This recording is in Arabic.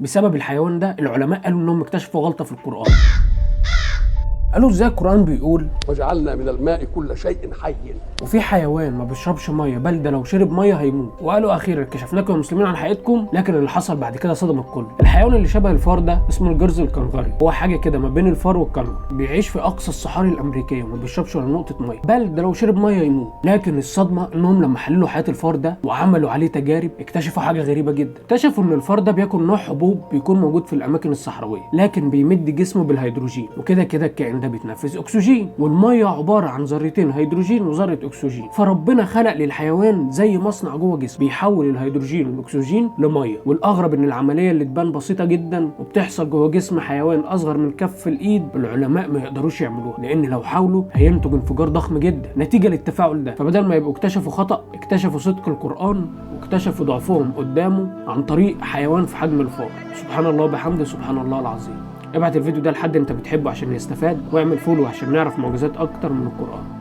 بسبب الحيوان ده العلماء قالوا انهم اكتشفوا غلطة في القرآن. قالوا ازاي القرآن بيقول وجعلنا من الماء كل شيء حي، وفي حيوان ما بيشربش ميه، بل ده لو شرب ميه هيموت. وقالوا اخيرا كشفناكم يا مسلمين عن حقيقتكم، لكن اللي حصل بعد كده صدم الكل. الحيوان اللي شبه الفار ده اسمه الجرز الكنغري، هو حاجه كده ما بين الفار والكنغر، بيعيش في اقصى الصحاري الامريكيه وما بيشربش ولا نقطه ميه، بل ده لو شرب ميه يموت. لكن الصدمه انهم لما حللوا حياه الفار ده وعملوا عليه تجارب اكتشفوا حاجه غريبه جدا. اكتشفوا ان الفار ده بياكل نوع حبوب بيكون موجود في الاماكن الصحراويه، لكن بيمد جسمه بالهيدروجين، وكده كده الكائن ده بيتنفس اكسجين، والميه عباره عن ذرتين هيدروجين وذره اكسجين. فربنا خلق للحيوان زي مصنع جوه جسمه بيحول الهيدروجين والاكسجين لميه. والاغرب ان العمليه اللي تبان بسيطه جدا وبتحصل جوه جسم حيوان اصغر من كف الايد العلماء ما يقدروش يعملوها، لان لو حاولوا هينتج انفجار ضخم جدا نتيجه للتفاعل ده. فبدل ما يبقوا اكتشفوا خطأ، اكتشفوا صدق القرآن واكتشفوا ضعفهم قدامه عن طريق حيوان في حجم الفار. سبحان الله وبحمده، سبحان الله العظيم. ابعت الفيديو ده لحد انت بتحبه عشان يستفاد، واعمل فولو عشان نعرف معجزات اكتر من القرآن.